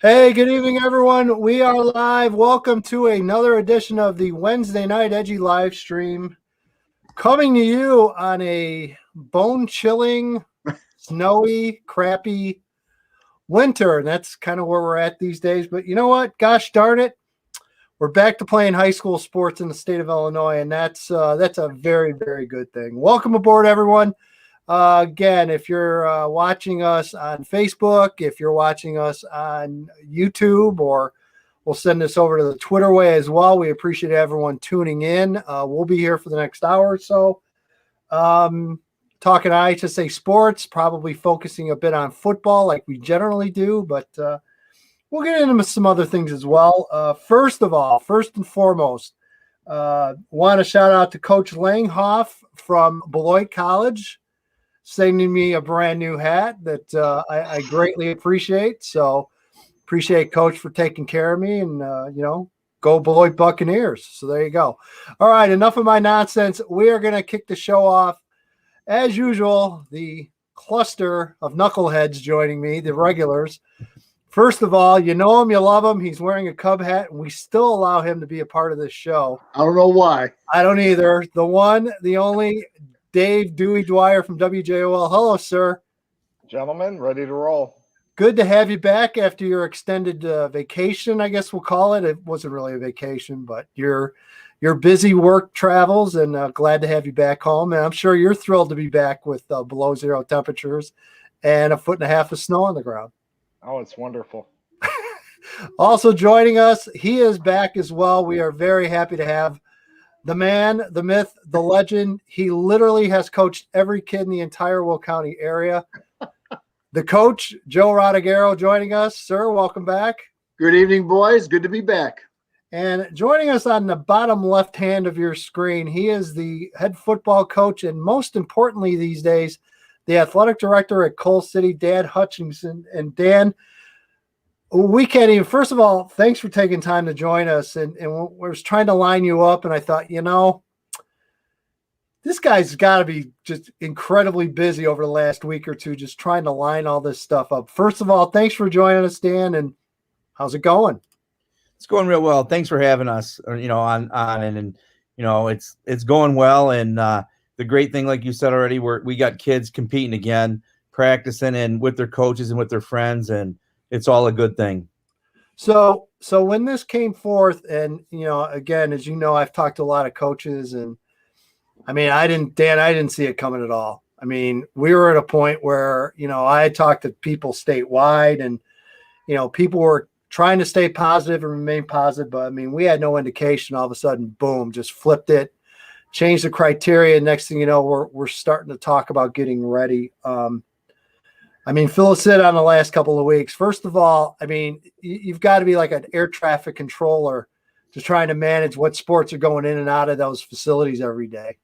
Hey, good evening, everyone. We are live. Welcome to another edition of the Wednesday night EDGYLIVE stream, coming to you on a bone-chilling, snowy, crappy winter. And that's kind of where we're at these days. But you know what? Gosh darn it, we're back to playing high school sports in the state of Illinois, and that's a very, very good thing. Welcome aboard, everyone. Again, if you're watching us on Facebook, if you're watching us on YouTube, or we'll send this over to the Twitter way as well, we appreciate everyone tuning in. We'll be here for the next hour or so, talking IHSA sports, probably focusing a bit on football like we generally do, but we'll get into some other things as well. First and foremost, want to shout out to Coach Langhoff from Beloit College, sending me a brand new hat that I greatly appreciate. So appreciate Coach for taking care of me, and go Beloit Buccaneers. So there you go. All right, enough of my nonsense. We are going to kick the show off as usual. The cluster of knuckleheads joining me, the regulars. First of all, you know him, you love him. He's wearing a Cub hat, and we still allow him to be a part of this show. I don't know why. I don't either. The one, the only, Dave Dewey Dwyer from WJOL. Hello, sir. Gentlemen, ready to roll. Good to have you back after your extended vacation, I guess we'll call it. It wasn't really a vacation, but your busy work travels, and glad to have you back home. And I'm sure you're thrilled to be back with below zero temperatures and 1.5 feet of snow on the ground. Oh, it's wonderful. Also joining us, he is back as well. We are very happy to have the man, the myth, the legend. He literally has coached every kid in the entire Will County area. The coach, Joe Rodeghero, joining us. Sir, welcome back. Good evening, boys. Good to be back. And joining us on the bottom left hand of your screen, he is the head football coach, and most importantly these days, the athletic director at Coal City, Dan Hutchinson. And Dan, we can't even, first of all, thanks for taking time to join us. And we was trying to line you up, and I thought, this guy's got to be just incredibly busy over the last week or two, just trying to line all this stuff up. First of all, thanks for joining us, Dan. And how's it going? It's going real well. Thanks for having us, on and it's going well. And the great thing, like you said already, we got kids competing again, practicing and with their coaches and with their friends, and it's all a good thing. So when this came forth, and again, as you know, I've talked to a lot of coaches, and I mean, I didn't see it coming at all. I mean, we were at a point where I had talked to people statewide, and people were trying to stay positive and remain positive, but I mean, we had no indication. All of a sudden, boom, just flipped it, changed the criteria. Next thing you know, we're starting to talk about getting ready. I mean, fill us in on the last couple of weeks. First of all, I mean, you've got to be like an air traffic controller just trying to manage what sports are going in and out of those facilities every day.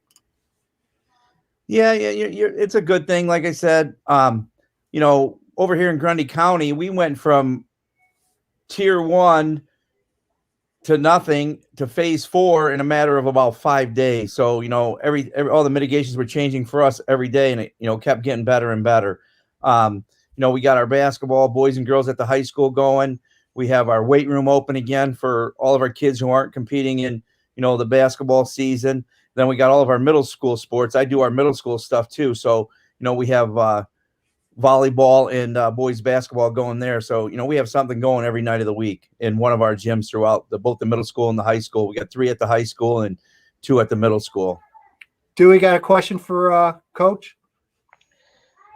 Yeah, it's a good thing. Like I said, over here in Grundy County, we went from tier 1 to nothing to phase 4 in a matter of about 5 days. So, all the mitigations were changing for us every day, and it kept getting better and better. We got our basketball, boys and girls at the high school going. We have our weight room open again for all of our kids who aren't competing in, the basketball season. Then we got all of our middle school sports. I do our middle school stuff too. So, we have volleyball and boys basketball going there. So, we have something going every night of the week in one of our gyms throughout both the middle school and the high school. We got 3 at the high school and 2 at the middle school. Dewey, got a question for Coach?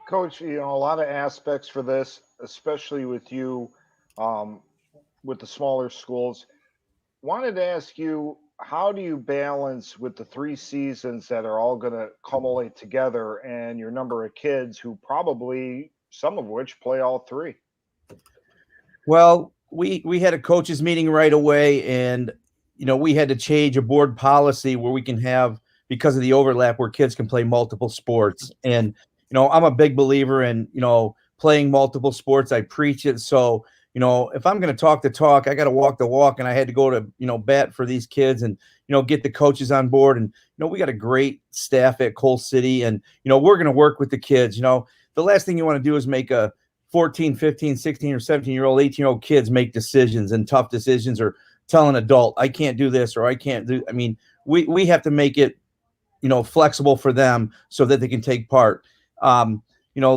Coach, a lot of aspects for this, especially with you, with the smaller schools. Wanted to ask you, how do you balance with the 3 seasons that are all going to culminate together and your number of kids who probably, some of which play all 3? Well, we had a coaches meeting right away, and, we had to change a board policy where we can have, because of the overlap, where kids can play multiple sports. And, I'm a big believer in, playing multiple sports. I preach it. So, if I'm going to talk the talk, I got to walk the walk, and I had to go to, bat for these kids and, get the coaches on board. And, we got a great staff at Coal City, and, we're going to work with the kids. The last thing you want to do is make a 14, 15, 16 or 17-year-old, 18-year-old kids make decisions and tough decisions, or tell an adult, I can't do this, or I can't do, I mean, we have to make it, flexible for them so that they can take part.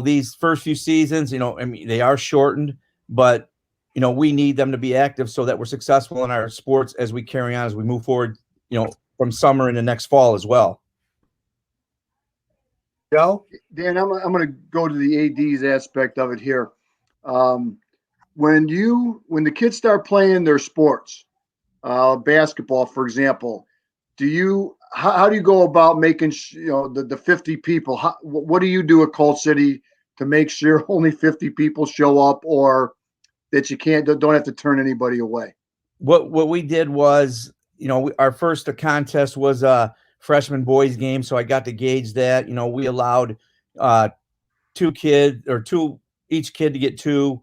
These first few seasons, I mean, they are shortened, but, we need them to be active so that we're successful in our sports as we carry on, as we move forward, from summer into next fall as well. Joe? Dan, I'm going to go to the AD's aspect of it here. When the kids start playing their sports, basketball, for example, how do you go about making the 50 people? What do you do at Coal City to make sure only 50 people show up, or that you don't have to turn anybody away? What we did was, our first contest was a freshman boys game, so I got to gauge that. We allowed each kid to get 2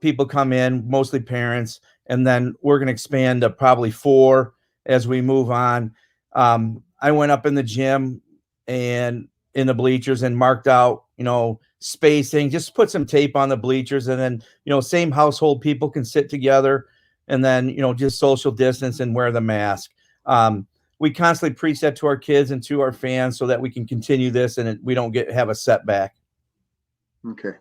people come in, mostly parents, and then we're going to expand to probably 4 as we move on. I went up in the gym and in the bleachers and marked out, spacing, just put some tape on the bleachers, and then, same household people can sit together, and then, just social distance and wear the mask. We constantly preach that to our kids and to our fans so that we can continue this and we don't have a setback. Okay.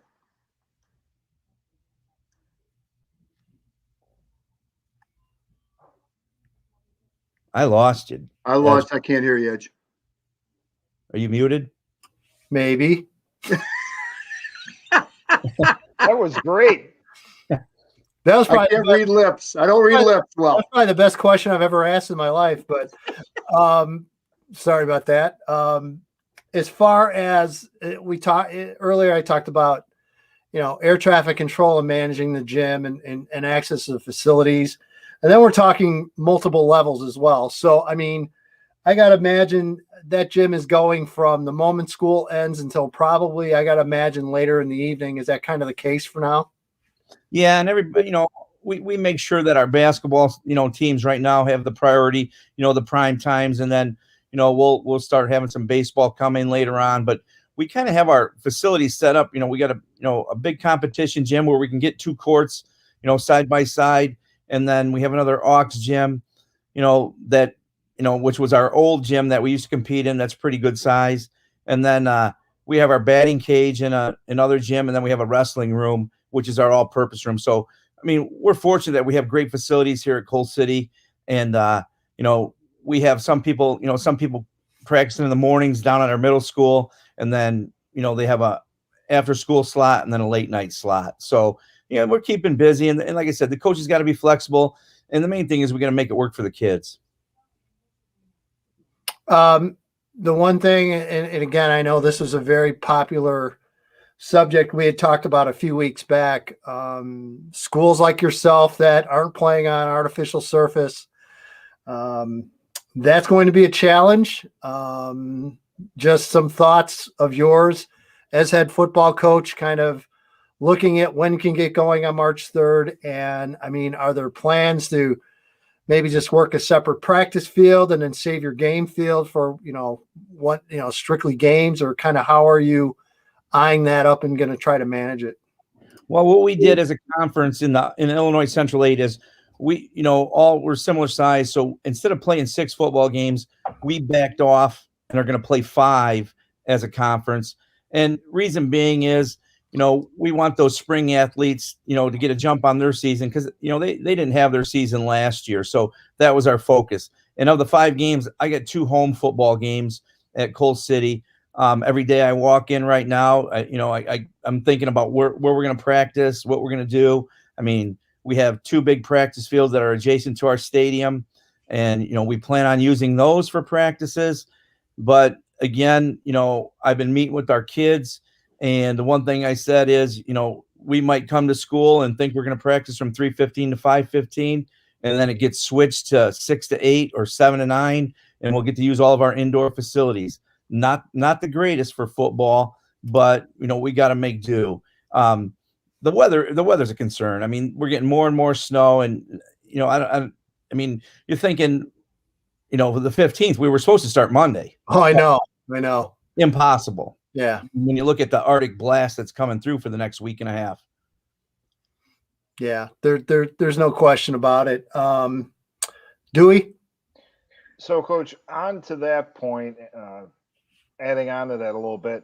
I lost you. I can't hear you, Edge. Are you muted? Maybe. That was great. That was I can't read lips. I don't read lips well. That's probably the best question I've ever asked in my life, but sorry about that. As far as we talked earlier, I talked about, air traffic control and managing the gym and access to the facilities. And then we're talking multiple levels as well. So, I mean, I got to imagine that gym is going from the moment school ends until probably, I got to imagine, later in the evening. Is that kind of the case for now? Yeah, and everybody, we make sure that our basketball, teams right now have the priority, the prime times, and then, we'll start having some baseball come in later on. But we kind of have our facilities set up. We got a big competition gym where we can get 2 courts, side by side, and then we have another aux gym, that which was our old gym that we used to compete in. That's pretty good size, and then we have our batting cage in another gym, and then we have a wrestling room, which is our all-purpose room. So, I mean, we're fortunate that we have great facilities here at Coal City. And, we have some people practicing in the mornings down at our middle school. And then, they have a after-school slot and then a late-night slot. So, we're keeping busy. And like I said, the coaches got to be flexible. And the main thing is we got to make it work for the kids. The one thing, and again, I know this is a very popular subject we had talked about a few weeks back. Schools like yourself that aren't playing on artificial surface, that's going to be a challenge. Just some thoughts of yours as head football coach, kind of looking at when can get going on March 3rd. And I mean, are there plans to maybe just work a separate practice field and then save your game field for, strictly games, or kind of how are you eyeing that up and going to try to manage it? Well, what we did as a conference in Illinois Central 8 is we, all were similar size. So instead of playing 6 football games, we backed off and are going to play 5 as a conference. And reason being is, we want those spring athletes, to get a jump on their season, because, they didn't have their season last year. So that was our focus. And of the 5 games, I got 2 home football games at Coal City. Every day I walk in right now, I'm thinking about where we're going to practice, what we're going to do. I mean, we have 2 big practice fields that are adjacent to our stadium, and, we plan on using those for practices. But again, I've been meeting with our kids, and the one thing I said is, we might come to school and think we're going to practice from 3:15 to 5:15, and then it gets switched to 6 to 8 or 7 to 9, and we'll get to use all of our indoor facilities. Not the greatest for football, but we got to make do. The weather's a concern. I mean, we're getting more and more snow, and I mean, you're thinking, the 15th we were supposed to start Monday. Oh, I know. Impossible. Yeah. When you look at the Arctic blast that's coming through for the next week and a half. Yeah, there's no question about it. Dewey? So, Coach, on to that point, adding on to that a little bit,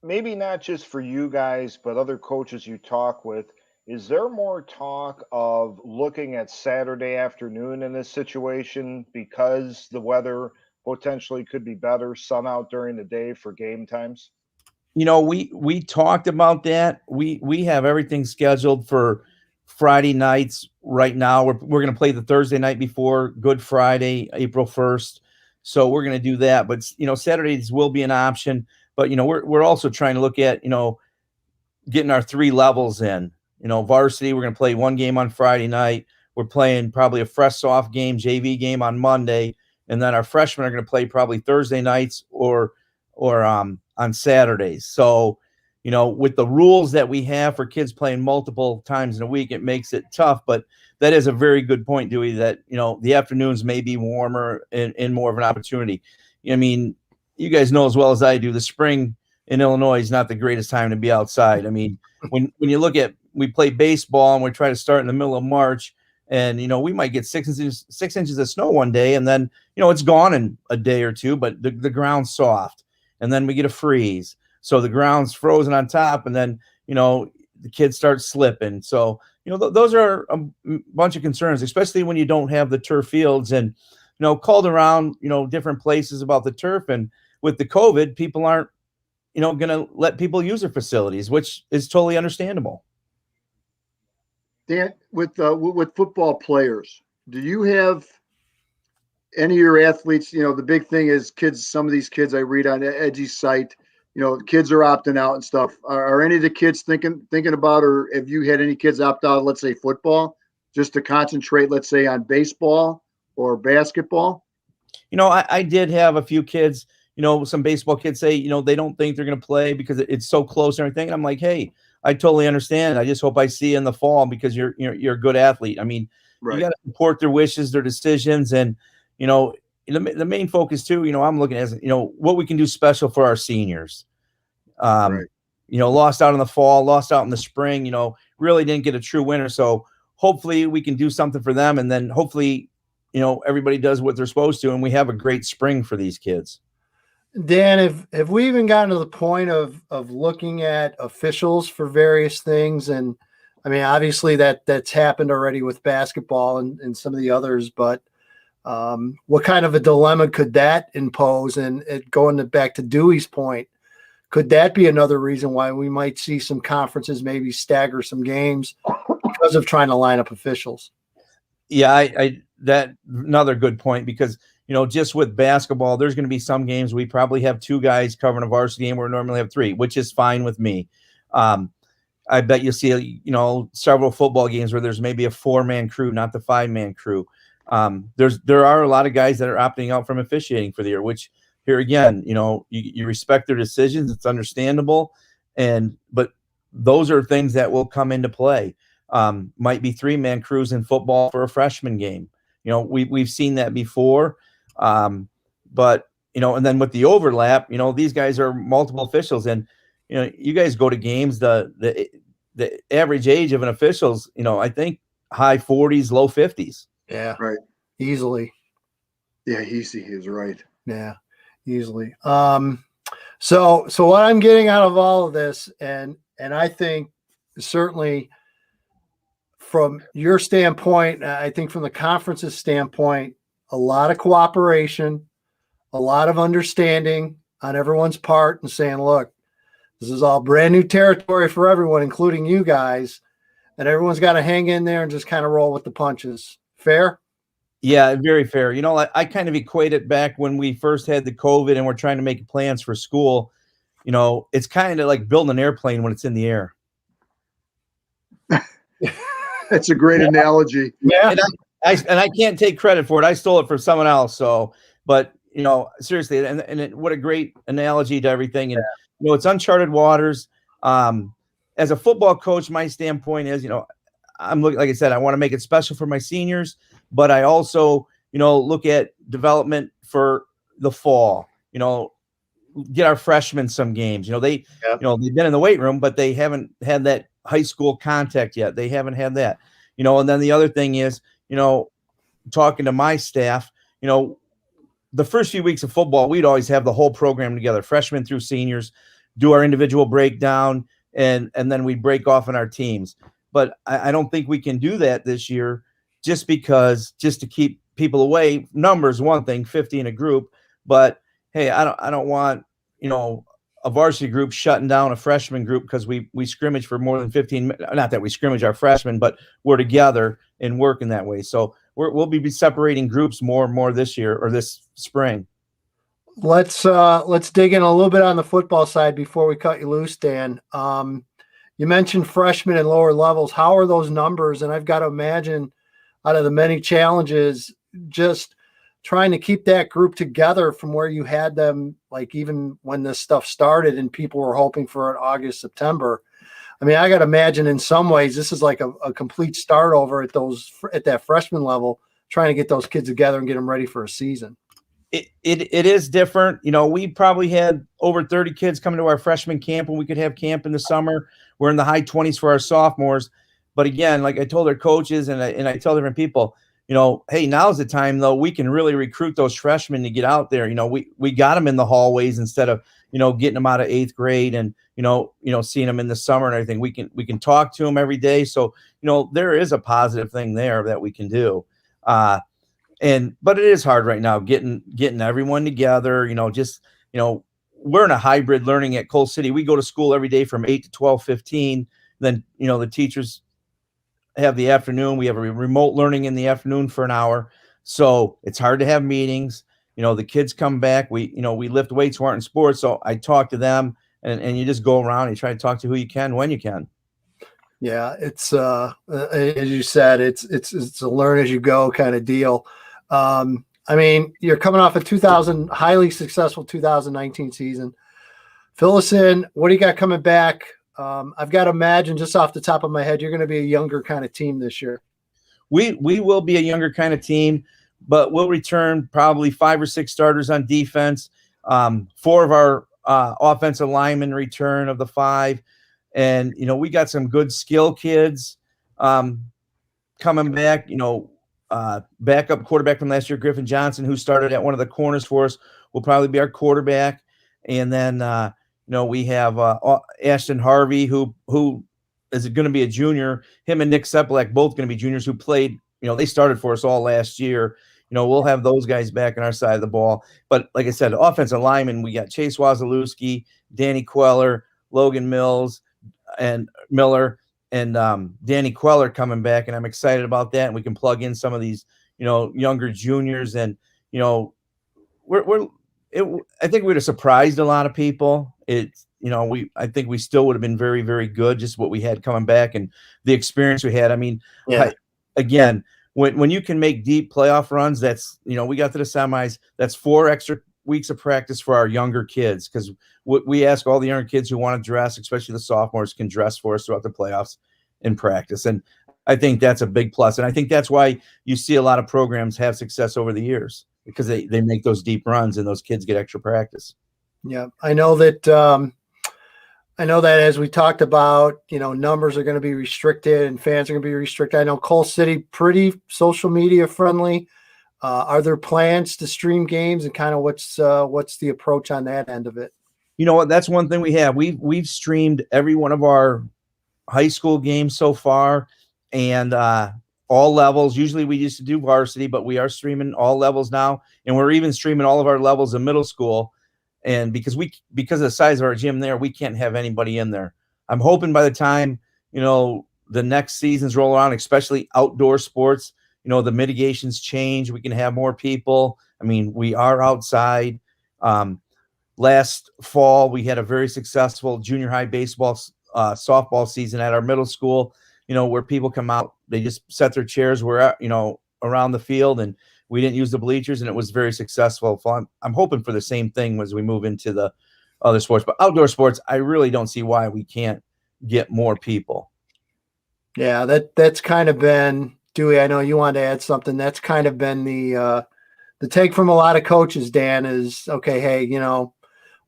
maybe not just for you guys, but other coaches you talk with, is there more talk of looking at Saturday afternoon in this situation because the weather potentially could be better, sun out during the day for game times? We talked about that. We have everything scheduled for Friday nights right now. We're going to play the Thursday night before Good Friday, April 1st. So we're going to do that. But Saturdays will be an option. But we're also trying to look at getting our 3 levels in. Varsity, we're going to play 1 game on Friday night. We're playing probably a fresh soft game, JV game on Monday, and then our freshmen are going to play probably Thursday nights or on Saturdays. So, with the rules that we have for kids playing multiple times in a week, it makes it tough. But that is a very good point, Dewey, that, the afternoons may be warmer and more of an opportunity. I mean, you guys know as well as I do, the spring in Illinois is not the greatest time to be outside. I mean, when you look at, we play baseball and we try to start in the middle of March, and we might get 6 inches of snow one day, and then it's gone in a day or two, but the ground's soft, and then we get a freeze, so the ground's frozen on top, and then the kids start slipping. So those are a bunch of concerns, especially when you don't have the turf fields. And called around different places about the turf, and with the COVID, people aren't going to let people use their facilities, which is totally understandable. Dan, with football players, do you have any of your athletes? The big thing is kids. Some of these kids I read on Edgy's site, kids are opting out and stuff. Are any of the kids thinking about, or have you had any kids opt out, let's say football, just to concentrate, let's say, on baseball or basketball? I did have a few kids, some baseball kids say, they don't think they're going to play because it's so close and everything. And I'm like, hey, I totally understand. I just hope I see you in the fall because you're a good athlete. I mean, right. You got to support their wishes, their decisions. And, the main focus too, I'm looking at, what we can do special for our seniors. Right. Lost out in the fall, lost out in the spring, really didn't get a true winner. So hopefully we can do something for them. And then hopefully, everybody does what they're supposed to. And we have a great spring for these kids. Dan, have we even gotten to the point of looking at officials for various things? And I mean, obviously that's happened already with basketball and some of the others, but what kind of a dilemma could that impose? And going back to Dewey's point, could that be another reason why we might see some conferences maybe stagger some games because of trying to line up officials? Yeah, that another good point, because just with basketball, there's going to be some games we probably have 2 guys covering a varsity game where we normally have 3, which is fine with me. I bet you'll see, several football games where there's maybe a 4-man crew, not the 5-man crew. There are a lot of guys that are opting out from officiating for the year, which here again, you respect their decisions. It's understandable. But those are things that will come into play. Might be 3-man crews in football for a freshman game. We've seen that before. But and then with the overlap, these guys are multiple officials, and you guys go to games, the average age of an official's, I think high 40s, low 50s. Yeah. Right. Easily. Yeah, he's right. Yeah, easily. So what I'm getting out of all of this, and I think certainly from your standpoint, I think from the conference's standpoint, a lot of cooperation, a lot of understanding on everyone's part, and saying, look, this is all brand new territory for everyone, including you guys, and everyone's got to hang in there and just kind of roll with the punches. Fair? Yeah, very fair. I kind of equate it back when we first had the COVID and we're trying to make plans for school. It's kind of like building an airplane when it's in the air. That's a great analogy. Yeah. And I can't take credit for it. I stole it from someone else. So, but seriously, and what a great analogy to everything. And it's uncharted waters. As a football coach, my standpoint is, I'm looking, like I said, I want to make it special for my seniors, but I also, look at development for the fall. Get our freshmen some games. They've been in the weight room, but they haven't had that high school contact yet. They haven't had that, and then the other thing is, talking to my staff, the first few weeks of football, we'd always have the whole program together, freshmen through seniors, do our individual breakdown, and then we break off in our teams. But I don't think we can do that this year just to keep people away. Numbers, one thing, 50 in a group, but hey, I don't want, a varsity group shutting down a freshman group because we scrimmage for more than 15 minutes. Not that we scrimmage our freshmen, but we're together and working that way. So we'll be separating groups more and more this year or this spring. Let's dig in a little bit on the football side before we cut you loose, Dan. You mentioned freshmen and lower levels. How are those numbers? And I've got to imagine, out of the many challenges, just trying to keep that group together from where you had them, like even when this stuff started and people were hoping for an August, September. I mean, I got to imagine in some ways this is like a complete start over at that freshman level, trying to get those kids together and get them ready for a season. It is different. We probably had over 30 kids coming to our freshman camp when we could have camp in the summer. We're in the high 20s for our sophomores. But again, like I told our coaches and I tell different people, hey, now's the time, though, we can really recruit those freshmen to get out there. We got them in the hallways instead of, getting them out of 8th grade and, seeing them in the summer and everything. We can talk to them every day. So, there is a positive thing there that we can do. But it is hard right now getting everyone together, we're in a hybrid learning at Coal City. We go to school every day from 8 to 12:15. Then, the teachers have the afternoon. We have a remote learning in the afternoon for an hour. So it's hard to have meetings. The kids come back. We lift weights who aren't in sports. So I talk to them and you just go around and you try to talk to who you can, when you can. Yeah. It's, as you said, it's a learn as you go kind of deal. I mean, you're coming off a highly successful 2019 season. Fill us in. What do you got coming back? I've got to imagine, just off the top of my head, you're going to be a younger kind of team this year. We will be a younger kind of team, but we'll return probably 5 or 6 starters on defense. 4 of our offensive linemen return of the 5. And, we got some good skill kids coming back. Backup quarterback from last year, Griffin Johnson, who started at one of the corners for us, will probably be our quarterback. And then, we have Ashton Harvey, who is going to be a junior. Him and Nick Sepelak, both going to be juniors who played, they started for us all last year. We'll have those guys back on our side of the ball. But like I said, offensive linemen, we got Chase Wazalewski, Danny Queller, Logan Mills, and Miller, and Danny Queller coming back, and I'm excited about that. And we can plug in some of these, younger juniors, and I think we would have surprised a lot of people. I think we still would have been very, very good, just what we had coming back and the experience we had. I mean, again, when you can make deep playoff runs, that's, we got to the semis, that's 4 extra weeks of practice for our younger kids. Cause we ask all the younger kids who want to dress, especially the sophomores, can dress for us throughout the playoffs in practice. And I think that's a big plus. And I think that's why you see a lot of programs have success over the years, because they make those deep runs and those kids get extra practice. Yeah. I know that as we talked about, numbers are going to be restricted and fans are going to be restricted. I know Coal City, pretty social media friendly. Are there plans to stream games, and kind of what's the approach on that end of it? You know what? That's one thing we have. We've streamed every one of our high school games so far, and all levels. Usually we used to do varsity, but we are streaming all levels now, and we're even streaming all of our levels in middle school. And because of the size of our gym there, we can't have anybody in there. I'm hoping by the time, the next seasons roll around, especially outdoor sports, the mitigations change. We can have more people. I mean, we are outside. Last fall, we had a very successful junior high baseball, softball season at our middle school, where people come out, they just set their chairs around the field, and we didn't use the bleachers, and it was very successful. I'm hoping for the same thing as we move into the other sports. But outdoor sports, I really don't see why we can't get more people. Yeah, that's kind of been, Dewey, I know you wanted to add something. That's kind of been the take from a lot of coaches, Dan, is, okay, hey,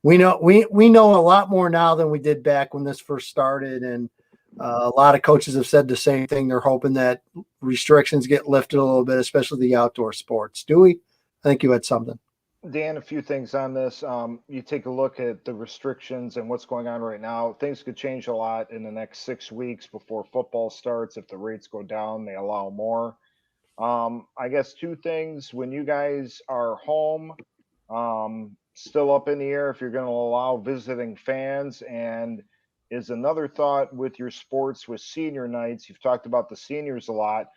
we know a lot more now than we did back when this first started, and A lot of coaches have said the same thing. They're hoping that restrictions get lifted a little bit, especially the outdoor sports. Dewey, I think you had something. Dan, a few things on this. You take a look at the restrictions and what's going on right now. Things could change a lot in the next 6 weeks before football starts. If the rates go down, they allow more. I guess two things. When you guys are home, still up in the air if you're going to allow visiting fans. And is another thought with your sports with senior nights. You've talked about the seniors a lot,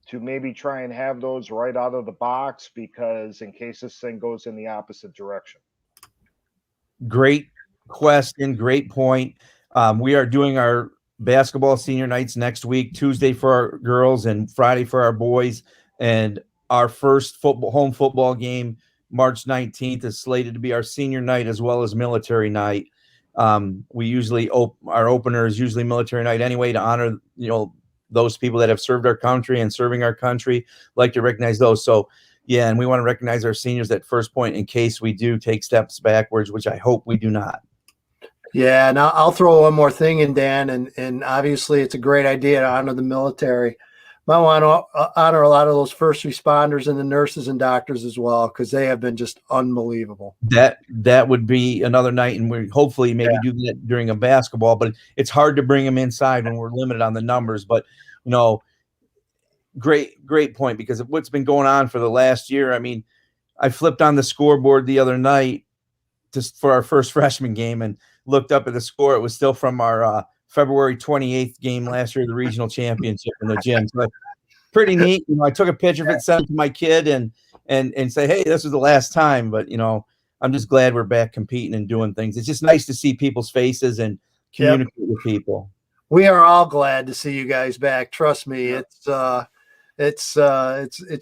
to maybe try and have those right out of the box, because in case this thing goes in the opposite direction. Great question. Great point. We are doing our basketball senior nights next week, Tuesday for our girls and Friday for our boys. And our first home football game, March 19th, is slated to be our senior night as well as military night. We usually our opener is usually military night anyway, to honor, those people that have served our country and serving our country. Like to recognize those. So yeah, and we want to recognize our seniors at first point in case we do take steps backwards, which I hope we do not. Yeah, and I'll throw one more thing in, Dan, and obviously it's a great idea to honor the military. Might want to honor a lot of those first responders and the nurses and doctors as well, because they have been just unbelievable. That would be another night, and we hopefully maybe do that during a basketball, but it's hard to bring them inside when we're limited on the numbers. But great point, because of what's been going on for the last year. I mean, I flipped on the scoreboard the other night just for our first freshman game and looked up at the score. It was still from our February 28th game last year, the regional championship in the gym. So pretty neat. I took a picture of it, sent it to my kid, and say, hey, this was the last time. But I'm just glad we're back competing and doing things. It's just nice to see people's faces and communicate with people. We are all glad to see you guys back. Trust me, it's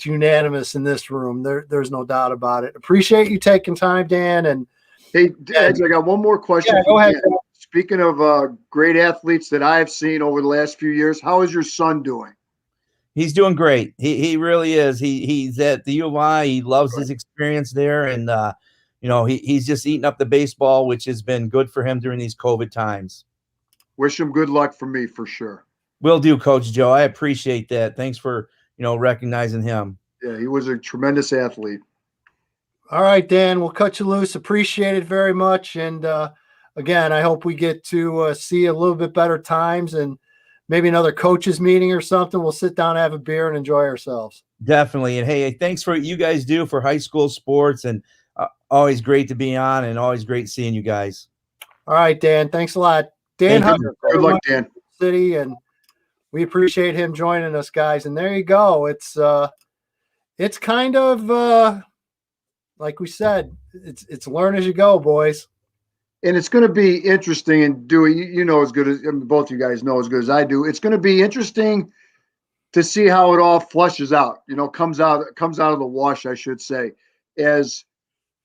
unanimous in this room. There's no doubt about it. Appreciate you taking time, Dan. And hey, Edge, I got one more question. Yeah, go ahead. Speaking of great athletes that I've seen over the last few years, how is your son doing? He's doing great. He really is. He's at the U of I. He loves his experience there, and he's just eating up the baseball, which has been good for him during these COVID times. Wish him good luck from me for sure. Will do, Coach Joe. I appreciate that. Thanks for recognizing him. Yeah, he was a tremendous athlete. All right, Dan, we'll cut you loose. Appreciate it very much. And again, I hope we get to see a little bit better times, and maybe another coaches meeting or something. We'll sit down, have a beer, and enjoy ourselves. Definitely. And hey, thanks for what you guys do for high school sports, and always great to be on, and always great seeing you guys. All right, Dan. Thanks a lot. Dan, good luck, Dan. City, and we appreciate him joining us, guys. And there you go. It's kind of like we said, it's learn as you go, boys. And it's going to be interesting. And Dewey, you know as good as both you guys know as good as I do. It's going to be interesting to see how it all flushes out. Comes out of the wash, I should say. As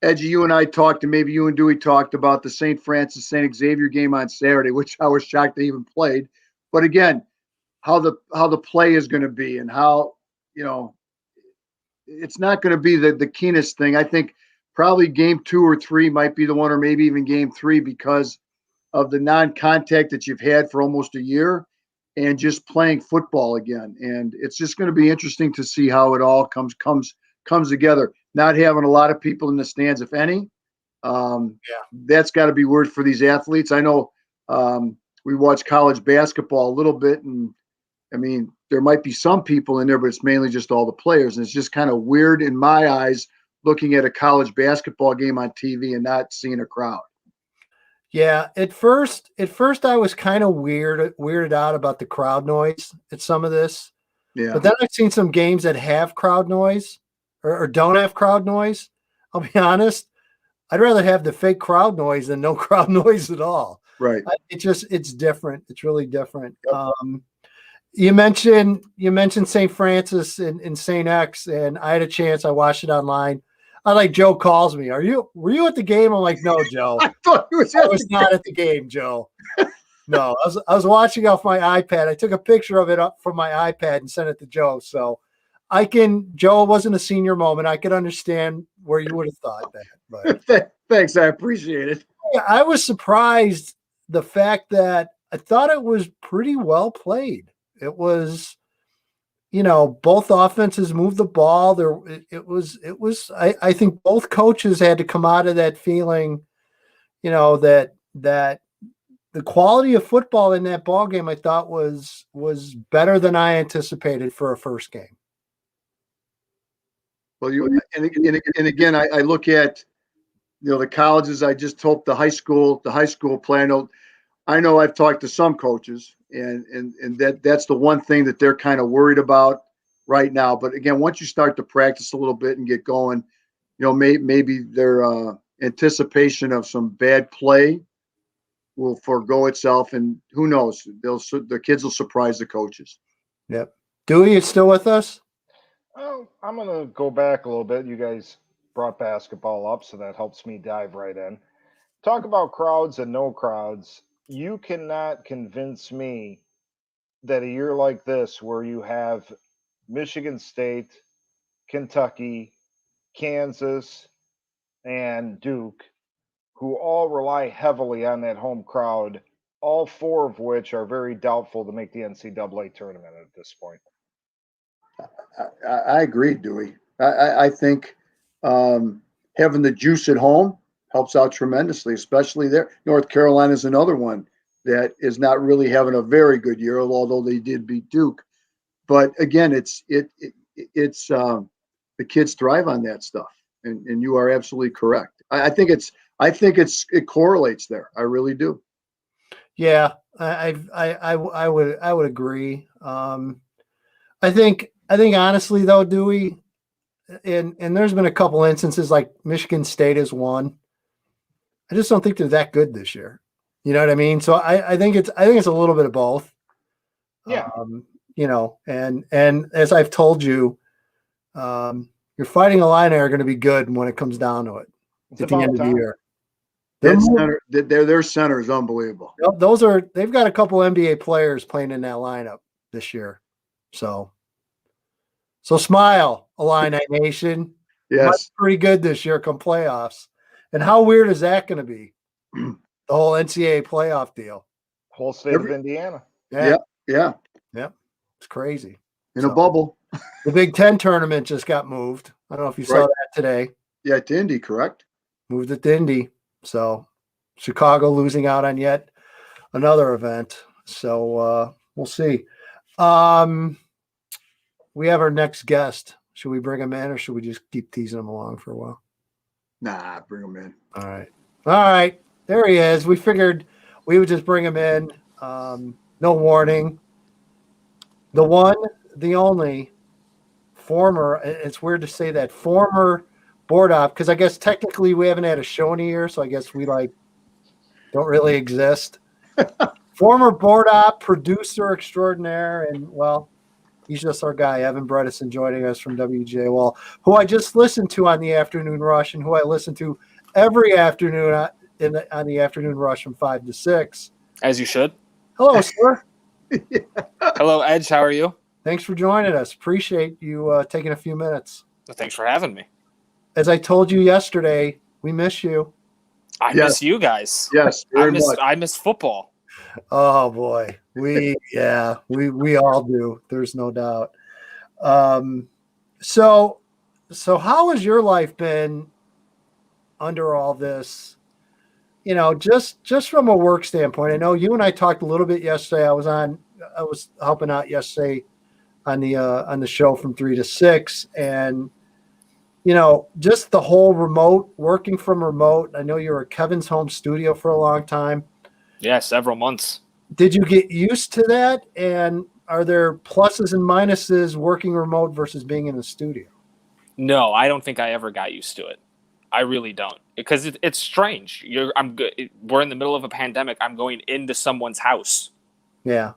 Edgy, you and I talked, and maybe you and Dewey talked about the St. Francis St. Xavier game on Saturday, which I was shocked they even played. But again, how the play is going to be, and how it's not going to be the keenest thing. I think probably game 2 or 3 might be the one, or maybe even game 3, because of the non-contact that you've had for almost a year and just playing football again. And it's just going to be interesting to see how it all comes together. Not having a lot of people in the stands, if any, that's got to be weird for these athletes. I know we watch college basketball a little bit, and I mean, there might be some people in there, but it's mainly just all the players. And it's just kind of weird in my eyes looking at a college basketball game on TV and not seeing a crowd. Yeah, at first I was kind of weirded out about the crowd noise at some of this. Yeah. But then I've seen some games that have crowd noise or don't have crowd noise. I'll be honest, I'd rather have the fake crowd noise than no crowd noise at all. Right. It's different. It's really different. Yep. You mentioned St. Francis and St. X, and I had a chance. I watched it online. Joe calls me. Were you at the game? I'm like, no, Joe. I thought he was. I was not at the game, Joe. No, I was watching off my iPad. I took a picture of it up from my iPad and sent it to Joe. So Joe, it wasn't a senior moment. I could understand where you would have thought that. But thanks, I appreciate it. yeah, I was surprised the fact that I thought it was pretty well played. It was, both offenses moved the ball. I think both coaches had to come out of that feeling, that the quality of football in that ball game, I thought was better than I anticipated for a first game. Well, and again, I look at, the colleges. I just hope the high school play. I know I've talked to some coaches, and that's the one thing that they're kind of worried about right now. But again, once you start to practice a little bit and get going, maybe their anticipation of some bad play will forego itself, and who knows? The kids will surprise the coaches. Yep. Dewey, you still with us? Oh, I'm going to go back a little bit. You guys brought basketball up, so that helps me dive right in. Talk about crowds and no crowds. You cannot convince me that a year like this, where you have Michigan State, Kentucky, Kansas, and Duke, who all rely heavily on that home crowd, all four of which are very doubtful to make the NCAA tournament at this point. I agree, Dewey. I think having the juice at home helps out tremendously, especially there. North Carolina is another one that is not really having a very good year, although they did beat Duke. But again, it's the kids thrive on that stuff, and you are absolutely correct. I think it correlates there. I really do. Yeah, I would agree. I think honestly though, Dewey, and there's been a couple instances like Michigan State has won. I just don't think they're that good this year. You know what I mean? So I think it's a little bit of both. Yeah. And as I've told you, your Fighting Illini are going to be good when it comes down to it at the end of the year. Their center is unbelievable. They've got a couple NBA players playing in that lineup this year. So smile, Illini Nation. Yes. Pretty good this year come playoffs. And how weird is that going to be? The whole NCAA playoff deal. Whole state of Indiana. Yeah. It's crazy. In a bubble. The Big Ten tournament just got moved. I don't know if you saw that today. Yeah, to Indy, correct? Moved it to Indy. So Chicago losing out on yet another event. So we'll see. We have our next guest. Should we bring him in, or should we just keep teasing him along for a while? Nah, bring him in. All right. There he is. We figured we would just bring him in. No warning. The one, the only former, it's weird to say that, former board op, because I guess technically we haven't had a show in a year, so I guess we don't really exist. Former board op, producer extraordinaire, and he's just our guy, Evan Bredesen, joining us from WJOL, who I just listened to on the Afternoon Rush, and who I listen to every afternoon on the Afternoon Rush from 5 to 6. As you should. Hello, sir. Hello, Edge. How are you? Thanks for joining us. Appreciate you taking a few minutes. Well, thanks for having me. As I told you yesterday, we miss you. I miss you guys. Yes, I miss football. Oh boy, we all do. There's no doubt. So how has your life been under all this? Just from a work standpoint. I know you and I talked a little bit yesterday. I was helping out yesterday on the show from 3 to 6, and just the whole working from remote. I know you were at Kevin's home studio for a long time. Yeah, several months. Did you get used to that? And are there pluses and minuses working remote versus being in the studio? No, I don't think I ever got used to it. I really don't, because it's strange. I'm good. We're in the middle of a pandemic. I'm going into someone's house. Yeah.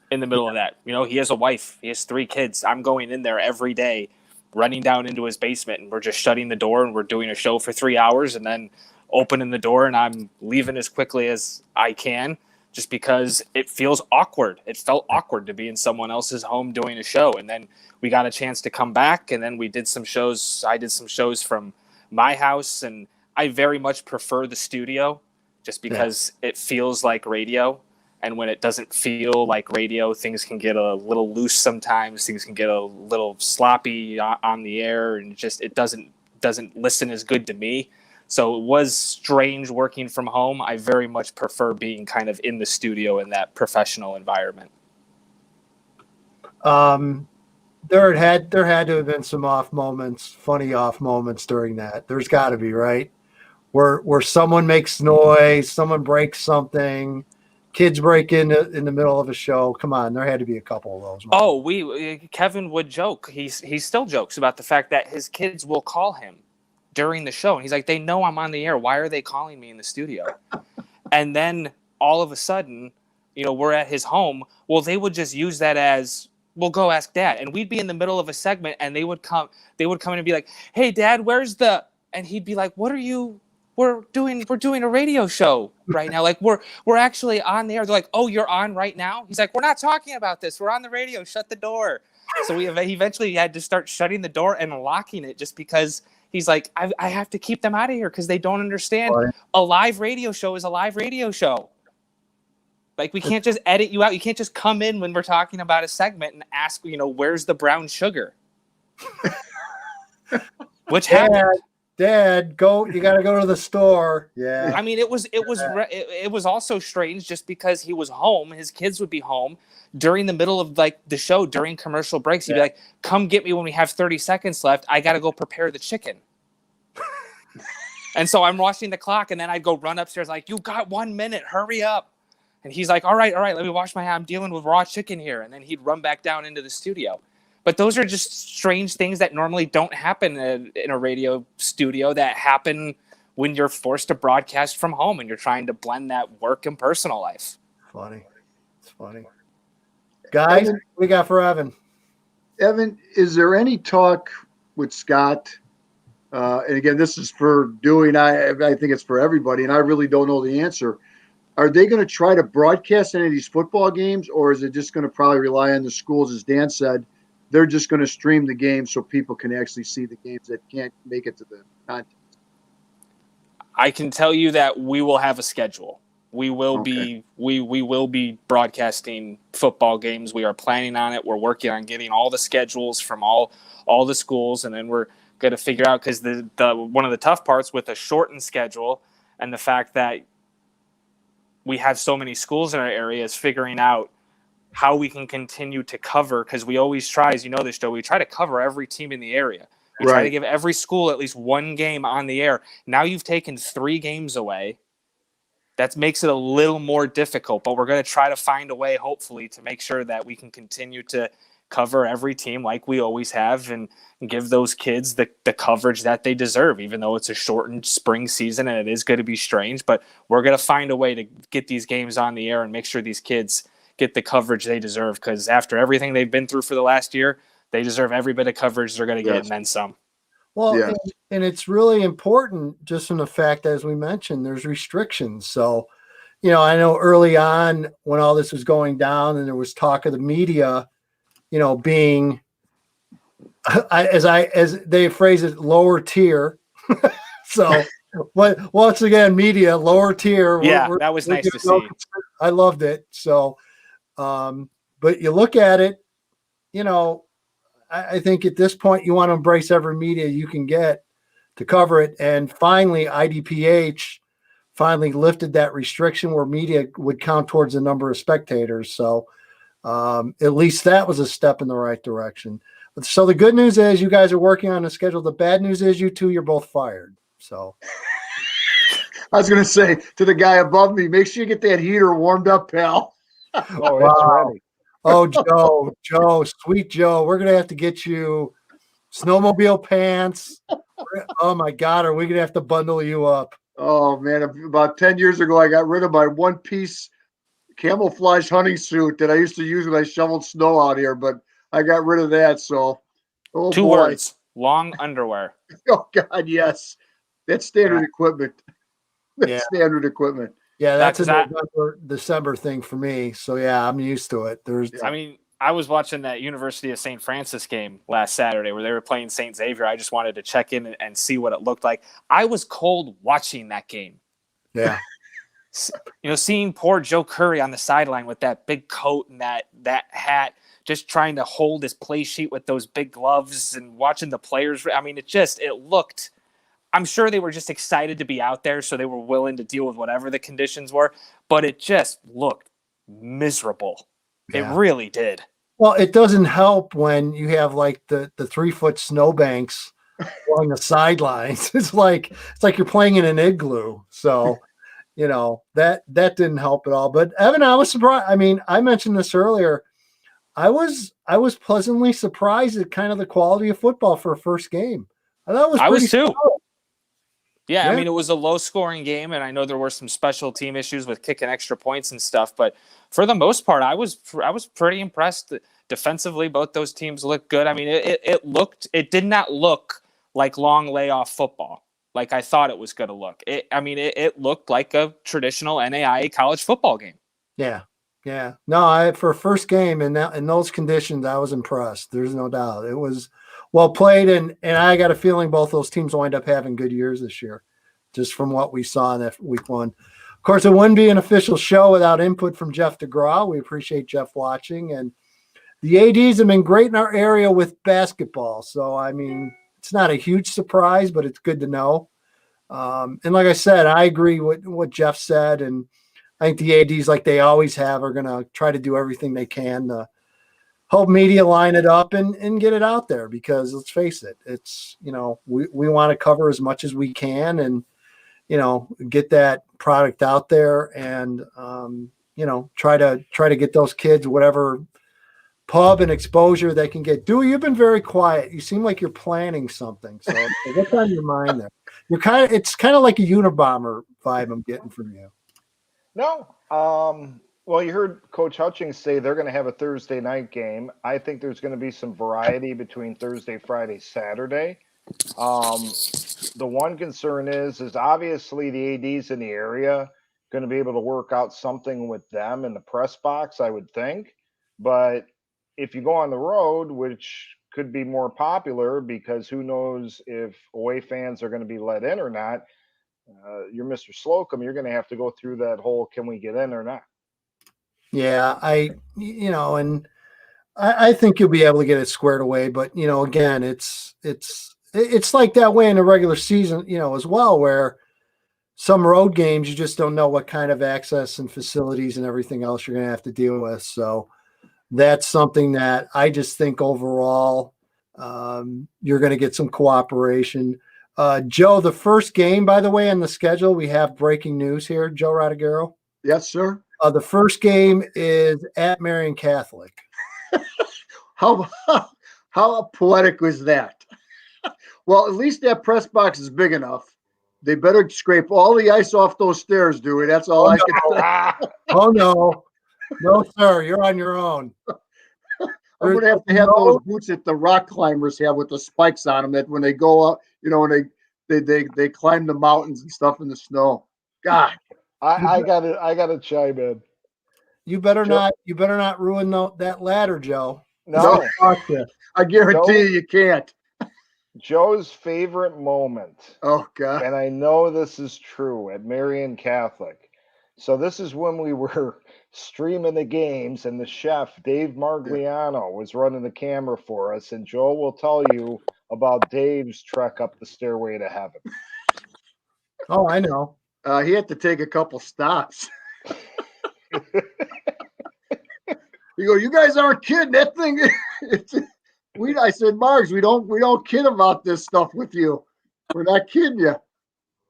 In the middle of that, he has a wife. He has 3 kids. I'm going in there every day, running down into his basement, and we're just shutting the door, and we're doing a show for 3 hours, and then opening the door, and I'm leaving as quickly as I can, just because it feels awkward. It felt awkward to be in someone else's home doing a show. And then we got a chance to come back, and then we did some shows. I did some shows from my house, and I very much prefer the studio just because it feels like radio. And when it doesn't feel like radio, things can get a little loose sometimes. Things can get a little sloppy on the air, and it doesn't listen as good to me. So it was strange working from home. I very much prefer being kind of in the studio in that professional environment. There had to have been some funny off moments during that. There's got to be, right? Where someone makes noise, someone breaks something. Kids break in the middle of a show. Come on, there had to be a couple of those. Oh, Kevin would joke. He still jokes about the fact that his kids will call him during the show, and he's like, "They know I'm on the air. Why are they calling me in the studio?" And then all of a sudden, we're at his home. Well, they would just use that as, "Well, go ask Dad," and we'd be in the middle of a segment, and they would come in and be like, "Hey, Dad, where's the?" And he'd be like, "What are you?" We're doing a radio show right now. Like we're actually on the air. They're like, "Oh, you're on right now?" He's like, "We're not talking about this. We're on the radio. Shut the door." So he eventually had to start shutting the door and locking it just because he's like, I have to keep them out of here because they don't understand. Right. A live radio show is a live radio show. Like we can't just edit you out. You can't just come in when we're talking about a segment and ask, where's the brown sugar? Which happened. Dad, go! You got to go to the store. Yeah. I mean, it was also strange just because he was home. His kids would be home during the middle of like the show during commercial breaks. He'd be like, "Come get me when we have 30 seconds left. I got to go prepare the chicken." And so I'm watching the clock, and then I'd go run upstairs like, "You got 1 minute. Hurry up!" And he's like, "All right. Let me wash my hands. I'm dealing with raw chicken here." And then he'd run back down into the studio. But those are just strange things that normally don't happen in a radio studio that happen when you're forced to broadcast from home and you're trying to blend that work and personal life. Funny. It's funny. Guys, what we got for Evan? Evan, is there any talk with Scott? And again, this is for Dewey, and I think it's for everybody, and I really don't know the answer. Are they going to try to broadcast any of these football games, or is it just going to probably rely on the schools, as Dan said? They're just going to stream the game so people can actually see the games that can't make it to the content. I can tell you that we will have a schedule. We will be broadcasting football games. We are planning on it. We're working on getting all the schedules from all the schools, and then we're going to figure out, because the one of the tough parts with a shortened schedule and the fact that we have so many schools in our area is figuring out how we can continue to cover, because we always try, as you know this, Joe, we try to cover every team in the area. We try to give every school at least one game on the air. Now you've taken 3 games away. That makes it a little more difficult, but we're going to try to find a way, hopefully, to make sure that we can continue to cover every team like we always have and give those kids the coverage that they deserve, even though it's a shortened spring season and it is going to be strange. But we're going to find a way to get these games on the air and make sure these kids get the coverage they deserve, because after everything they've been through for the last year, they deserve every bit of coverage they're going to get and then some. Well, and it's really important just in the fact, as we mentioned, there's restrictions. So, I know early on when all this was going down and there was talk of the media, being, as they phrase it, lower tier. So, once again, media, lower tier. Yeah, that was nice to see. I loved it. So, but you look at it, I think at this point you want to embrace every media you can get to cover it. And finally, IDPH finally lifted that restriction where media would count towards the number of spectators. So at least that was a step in the right direction. So the good news is you guys are working on a schedule. The bad news is you two, you're both fired. So I was going to say to the guy above me, make sure you get that heater warmed up, pal. Oh, it's ready. Oh, Joe, sweet Joe, we're going to have to get you snowmobile pants. Oh, my God, are we going to have to bundle you up? Oh, man, about 10 years ago, I got rid of my one-piece camouflage hunting suit that I used to use when I shoveled snow out here, but I got rid of that, so. Oh, 2 words, long underwear. Oh, God, yes. That's standard equipment. That's standard equipment. Yeah, that's a November, December thing for me. So, yeah, I'm used to it. I was watching that University of St. Francis game last Saturday where they were playing St. Xavier. I just wanted to check in and see what it looked like. I was cold watching that game. Yeah. Seeing poor Joe Curry on the sideline with that big coat and that hat, just trying to hold his play sheet with those big gloves and watching the players. I mean, it looked, I'm sure they were just excited to be out there, so they were willing to deal with whatever the conditions were, but it just looked miserable. Yeah. It really did. Well, it doesn't help when you have like the 3-foot snowbanks along the sidelines. It's like you're playing in an igloo. So, that didn't help at all. But Evan, I was surprised. I mean, I mentioned this earlier. I was pleasantly surprised at kind of the quality of football for a first game. I thought it was I was too. solid. Yeah, I mean, it was a low-scoring game, and I know there were some special team issues with kicking extra points and stuff, but for the most part, I was pretty impressed. Defensively, both those teams looked good. I mean, it did not look like long layoff football, like I thought it was going to look. It looked like a traditional NAIA college football game. Yeah. No, for a first game in those conditions, I was impressed. There's no doubt. It was well played, and I got a feeling both those teams will end up having good years this year, just from what we saw in that week one. Of course, it wouldn't be an official show without input from Jeff DeGraw. We appreciate Jeff watching, and the ADs have been great in our area with basketball. So, I mean, it's not a huge surprise, but it's good to know. And like I said, I agree with what Jeff said, and I think the ADs, like they always have, are going to try to do everything they can to help media line it up and get it out there, because let's face it, it's, we want to cover as much as we can and, get that product out there and, try to get those kids whatever pub and exposure they can get. Dewey, you've been very quiet. You seem like you're planning something. So what's on your mind there? It's kind of like a Unabomber vibe I'm getting from you. No. Well, you heard Coach Hutchings say they're going to have a Thursday night game. I think there's going to be some variety between Thursday, Friday, Saturday. The one concern is obviously the ADs in the area going to be able to work out something with them in the press box, I would think. But if you go on the road, which could be more popular because who knows if away fans are going to be let in or not, you're Mr. Slocum, you're going to have to go through that whole can we get in or not. Yeah, I think you'll be able to get it squared away, but again, it's like that way in the regular season, as well, where some road games you just don't know what kind of access and facilities and everything else you're going to have to deal with. So that's something that I just think overall you're going to get some cooperation. Joe, the first game, by the way, on the schedule, we have breaking news here. Joe Rodeghero. Yes, sir. The first game is at Marian Catholic. How poetic was that? Well, at least that press box is big enough. They better scrape all the ice off those stairs, Dewey. That's all I can say. Oh, no. No, sir. You're on your own. I'm going to have those boots that the rock climbers have with the spikes on them, that when they go up, when they climb the mountains and stuff in the snow. God. I gotta chime in. You better not ruin that ladder, Joe. No. I guarantee you can't. Joe's favorite moment. Oh, God. And I know this is true at Marian Catholic. So this is when we were streaming the games and the chef, Dave Margliano, was running the camera for us. And Joe will tell you about Dave's trek up the stairway to heaven. Oh, I know. He had to take a couple stops. You guys aren't kidding. That thing, I said, Margs, we don't kid about this stuff with you. We're not kidding you.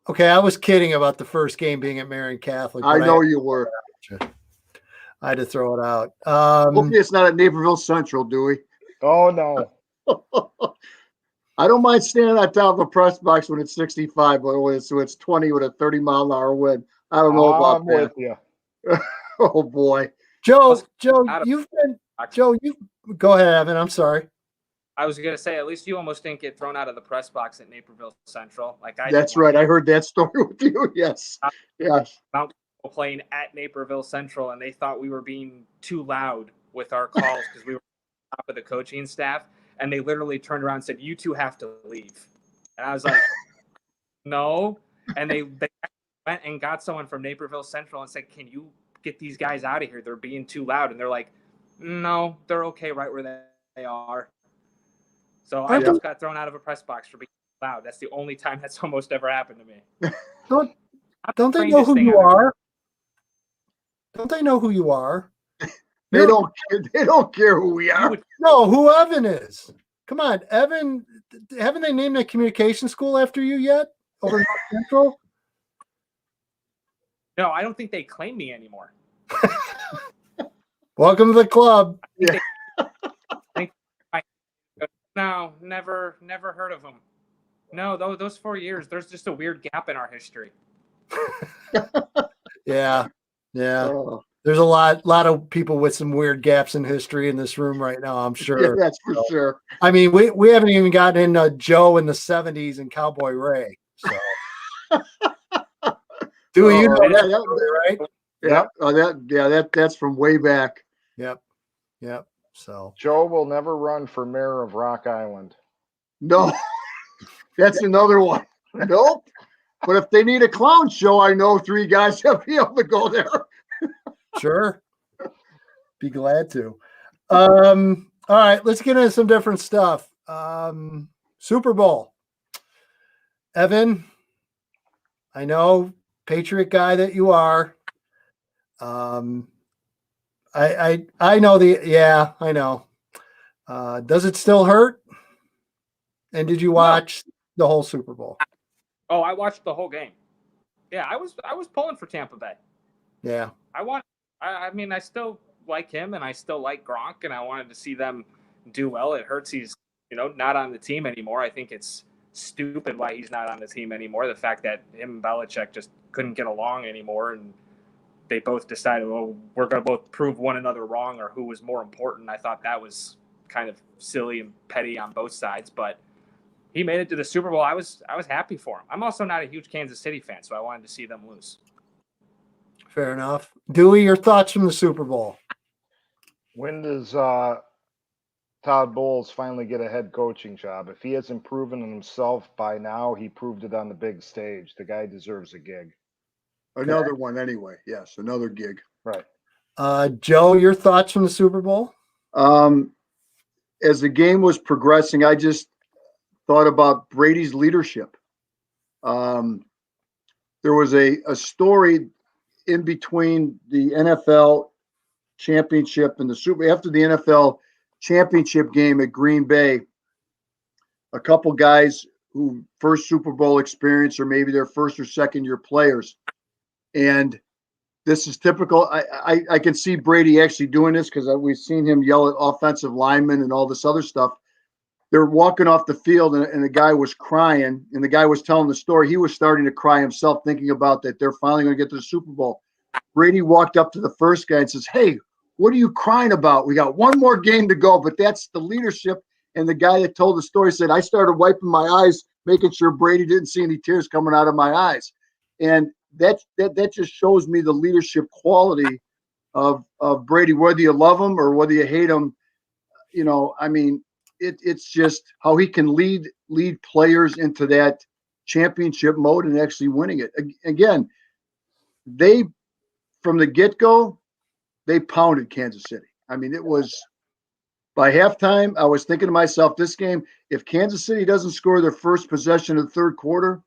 Okay, I was kidding about the first game being at Marian Catholic. I know you were. I had to throw it out. Hopefully it's not at Naperville Central, Dewey. Oh, no. I don't mind standing on top of a press box when it's 65, but when it's 20 with a 30-mile-an-hour wind. I don't know about that. With you. Oh, boy. Joe, go ahead, Evan. I'm sorry. I was going to say, at least you almost didn't get thrown out of the press box at Naperville Central. That's right. I heard that story with you. Yes. Yes. Playing at Naperville Central, and they thought we were being too loud with our calls because we were on top of the coaching staff, and they literally turned around and said, "You two have to leave." And I was like, "No." And they went and got someone from Naperville Central and said, "Can you get these guys out of here? They're being too loud." And they're like, "No, they're okay right where they are." So I just got thrown out of a press box for being loud. That's the only time that's almost ever happened to me. Don't they know who you are? Don't they know who you are? They don't care. They don't care who we are. No, who Evan is. Come on, Evan. Haven't they named a communication school after you yet? Over North Central? No, I don't think they claim me anymore. Welcome to the club. Yeah. No, never heard of them. No, those 4 years, there's just a weird gap in our history. Yeah. Oh, There's a lot of people with some weird gaps in history in this room right now, I'm sure. yeah, that's for sure. I mean, we haven't even gotten into Joe in the 70s and Cowboy Ray. So Dewey, you know that, right? Yeah. That's from way back. Yep. So Joe will never run for mayor of Rock Island. No, that's another one. Nope. But if they need a clown show, I know 3 guys have be able to go there. sure. Be glad to. All right, let's get into some different stuff. Super Bowl. Evan, I know, Patriot guy that you are. I know I know. Does it still hurt? And did you watch the whole Super Bowl? Oh, I watched the whole game. Yeah, I was pulling for Tampa Bay. Yeah. I mean, I still like him and I still like Gronk, and I wanted to see them do well. It hurts he's, not on the team anymore. I think it's stupid why he's not on the team anymore. The fact that him and Belichick just couldn't get along anymore, and they both decided, well, we're going to both prove one another wrong, or who was more important. I thought that was kind of silly and petty on both sides, but he made it to the Super Bowl. I was happy for him. I'm also not a huge Kansas City fan, so I wanted to see them lose. Fair enough. Dewey, your thoughts from the Super Bowl? When does Todd Bowles finally get a head coaching job? If he hasn't proven himself by now, he proved it on the big stage. The guy deserves a gig. Another one anyway. Yes, another gig. Right. Joe, your thoughts from the Super Bowl? As the game was progressing, I just thought about Brady's leadership. There was a story in between the NFL championship and the Super. After the NFL championship game at Green Bay, a couple guys who first Super Bowl experience, or maybe their first or second year players. And this is typical. I can see Brady actually doing this because we've seen him yell at offensive linemen and all this other stuff. They're walking off the field and the guy was crying, and the guy was telling the story. He was starting to cry himself, thinking about that they're finally going to get to the Super Bowl. Brady walked up to the first guy and says, "Hey, what are you crying about? We got one more game to go." But that's the leadership. And the guy that told the story said, "I started wiping my eyes, making sure Brady didn't see any tears coming out of my eyes." And that just shows me the leadership quality of Brady, whether you love him or whether you hate him. I mean, it's just how he can lead players into that championship mode and actually winning it. Again, they, from the get-go, they pounded Kansas City. I mean, it was by halftime, I was thinking to myself, this game, if Kansas City doesn't score their first possession of the third quarter,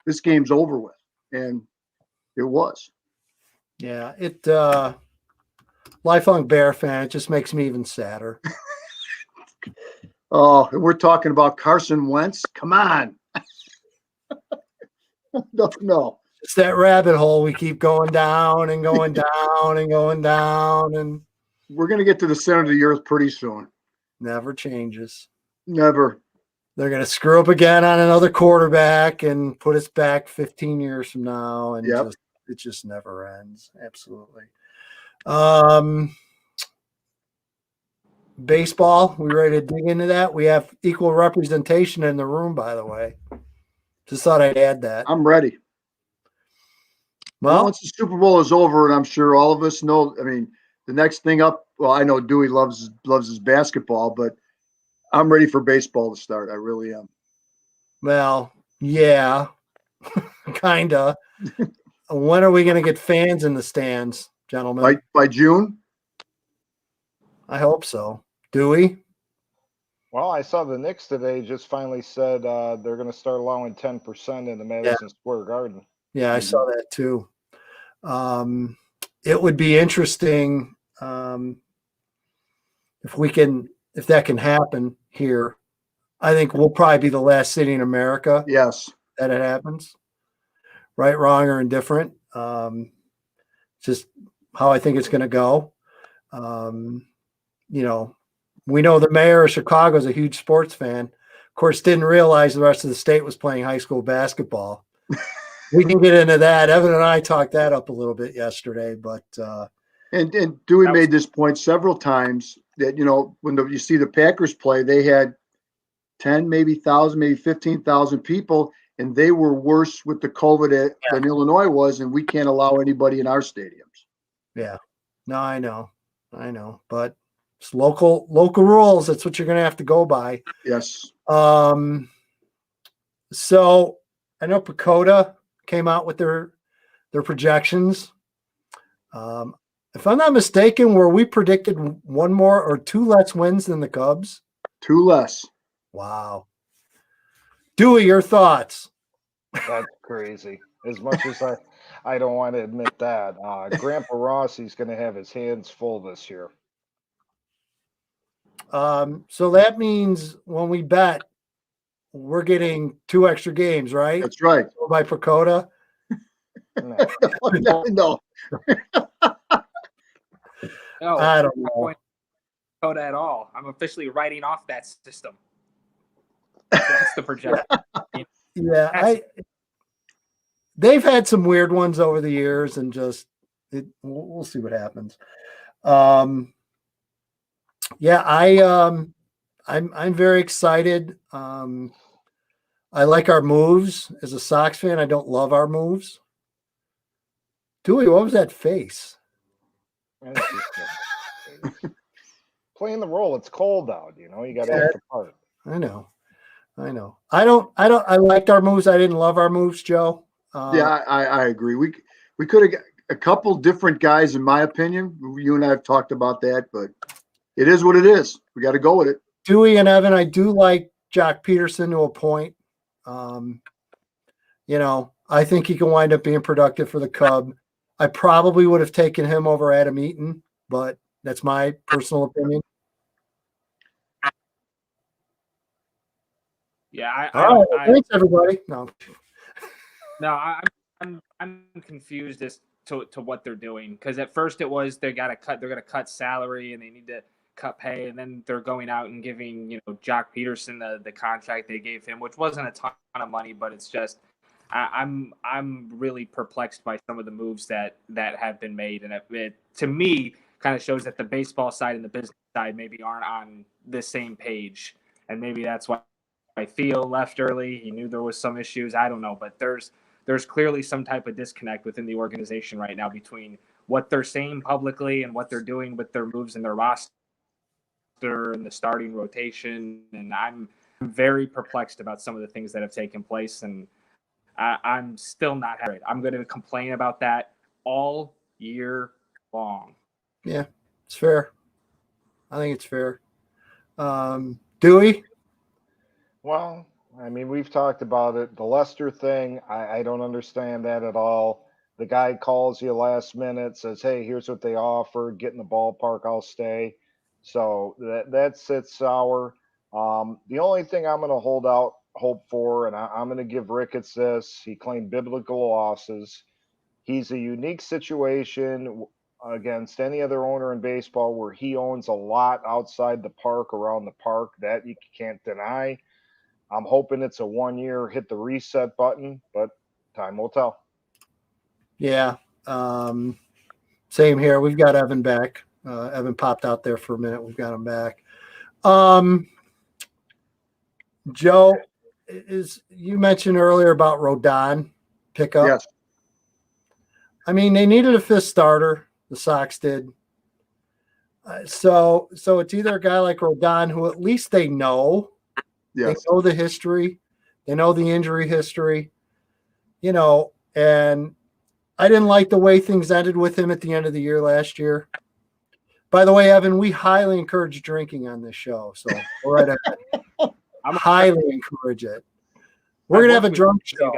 this game's over with. And it was. Yeah, lifelong Bear fan, it just makes me even sadder. Oh, and we're talking about Carson Wentz. Come on. No. It's that rabbit hole we keep going down and going down and going down, and we're going to get to the center of the earth pretty soon. Never changes. Never. They're going to screw up again on another quarterback and put us back 15 years from now, and it just never ends. Absolutely. Baseball, we ready to dig into that? We have equal representation in the room, by the way. Just thought I'd add that. I'm ready. Well, once the Super Bowl is over, and I'm sure all of us know, I mean, the next thing up, well, I know Dewey loves his basketball, but I'm ready for baseball to start. I really am. Well, yeah, kind of. when are we going to get fans in the stands, gentlemen? By June? I hope so. Dewey? Well, I saw the Knicks today just finally said they're going to start allowing 10% in the Madison Square Garden. Yeah, I saw that too. It would be interesting if that can happen here. I think we'll probably be the last city in America Yes. that it happens. Right, wrong, or indifferent. Just how I think it's going to go. We know the mayor of Chicago is a huge sports fan. Of course, didn't realize the rest of the state was playing high school basketball. We can get into that. Evan and I talked that up a little bit yesterday, but and Dewey made this point several times that when you see the Packers play, they had 10, maybe 1,000, maybe 15,000 people, and they were worse with the COVID than Illinois was, and we can't allow anybody in our stadiums. Yeah, no, I know, but it's local rules. That's what you're going to have to go by. Yes. So I know Pacoda came out with their projections. If I'm not mistaken, were we predicted one more or two less wins than the Cubs? Two less. Wow. Dewey, your thoughts? That's crazy. As much as I don't want to admit that. Grandpa Rossi's going to have his hands full this year. So that means when we bet, we're getting 2 extra games, right? That's right. By Pacoda. No. No, I don't know. Pacoda at all. I'm officially writing off that system. That's the projection. Yeah, they've had some weird ones over the years, and we'll see what happens. I'm very excited. I like our moves as a Sox fan. I don't love our moves. Dewey, what was that face? Playing the role. It's cold out. You got to act the part. I know. I liked our moves. I didn't love our moves, Joe. I agree. We could have got a couple different guys, in my opinion. You and I have talked about that, but it is what it is. We got to go with it. Dewey and Evan, I do like Jock Peterson to a point. I think he can wind up being productive for the Cub. I probably would have taken him over Adam Eaton, but that's my personal opinion. Yeah, thanks everybody. No, I'm confused as to what they're doing, because at first it was they're gonna cut salary and they need to cut pay, and then they're going out and giving Jock Peterson the contract they gave him, which wasn't a ton of money, but it's just I'm really perplexed by some of the moves that have been made, and it to me kind of shows that the baseball side and the business side maybe aren't on the same page, and maybe that's why Theo left early. He knew there was some issues. I don't know, but there's clearly some type of disconnect within the organization right now between what they're saying publicly and what they're doing with their moves and their roster and the starting rotation. And I'm very perplexed about some of the things that have taken place, and I'm still not happy. I'm going to complain about that all year long. Yeah, it's fair. I think it's fair. Dewey? Well, I mean, we've talked about it. The Lester thing, I don't understand that at all. The guy calls you last minute, says, hey, here's what they offered. Get in the ballpark, I'll stay. So that sits sour. The only thing I'm going to hold out hope for, and I'm going to give Ricketts this, he claimed biblical losses. He's a unique situation against any other owner in baseball where he owns a lot outside the park, around the park. That you can't deny. I'm hoping it's a 1 year hit the reset button, but time will tell. Yeah. Same here. We've got Evan back. Evan popped out there for a minute. We've got him back. Joe, you mentioned earlier about Rodon pickup. Yes. I mean, they needed a fifth starter. The Sox did. So it's either a guy like Rodon, who at least they know. Yes. They know the history. They know the injury history. And I didn't like the way things ended with him at the end of the year last year. By the way, Evan, we highly encourage drinking on this show. So go right ahead. I'm highly encourage it. We're going to have a drunk show.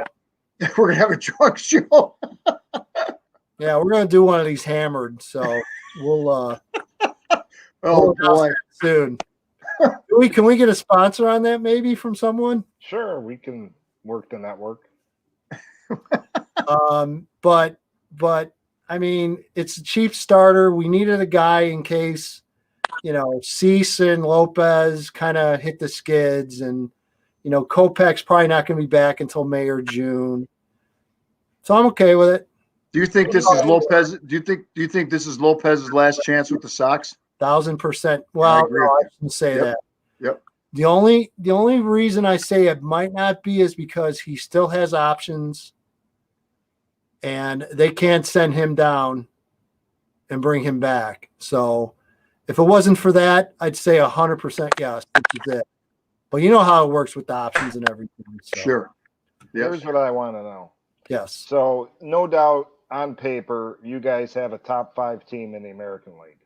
We're going to have a drunk show. Yeah, we're going to do one of these hammered. So we'll Oh, boy. soon. Can we get a sponsor on that maybe from someone? Sure, we can work the network. But I mean, it's a cheap starter. We needed a guy in case, Cease and Lopez kind of hit the skids, and Kopech's probably not going to be back until May or June. So I'm okay with it. Do you think this is Lopez? Do you think this is Lopez's last chance with the Sox? 1,000%. Well, agree no, with I shouldn't say Yep. that. Yep. The only reason I say it might not be is because he still has options, and they can't send him down and bring him back. So if it wasn't for that, I'd say 100% yes. This is it. But you know how it works with the options and everything. So, Sure. Yes. Here's what I want to know. yes. So, no doubt on paper, you guys have a top 5 team in the American League.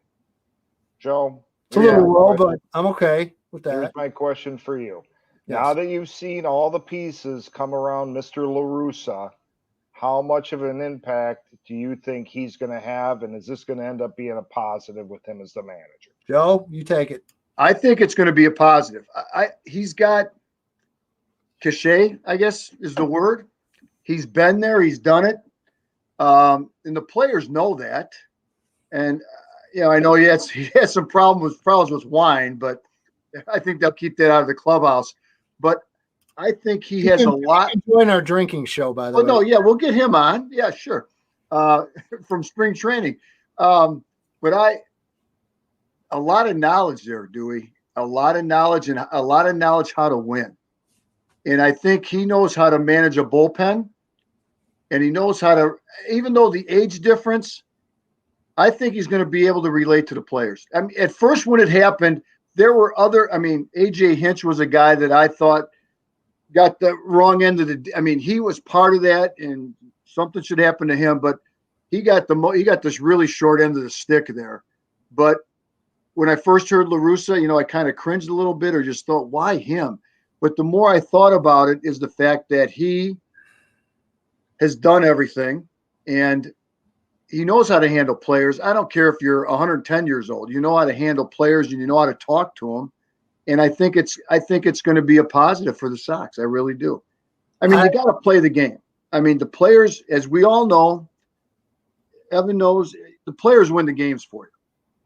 Joe? It's a little low, but I'm okay with Here's that. my question for you. Yes. Now that you've seen all the pieces come around Mr. La Russa, how much of an impact do you think he's going to have, and is this going to end up being a positive with him as the manager? Joe, you take it. I think it's going to be a positive. He's got cachet, I guess is the word. He's been there. He's done it. And the players know that. And, I know he had some problems with wine, but I think they'll keep that out of the clubhouse. But I think he has a lot. Join our drinking show, by the way. No, yeah, we'll get him on. Yeah, sure. From spring training. But a lot of knowledge there, Dewey. A lot of knowledge and a lot of knowledge how to win. And I think he knows how to manage a bullpen. And he knows how to, even though the age difference, I think he's going to be able to relate to the players. I mean, at first when it happened, there were AJ Hinch was a guy that I thought got the wrong end of he was part of that, and something should happen to him, but he got this really short end of the stick there. But when I first heard La Russa, I kind of cringed a little bit or just thought, why him? But the more I thought about it is the fact that he has done everything, and he knows how to handle players. I don't care if you're 110 years old. You know how to handle players, and you know how to talk to them. And I think it's going to be a positive for the Sox. I really do. You got to play the game. The players, as we all know, Evan knows, the players win the games for you.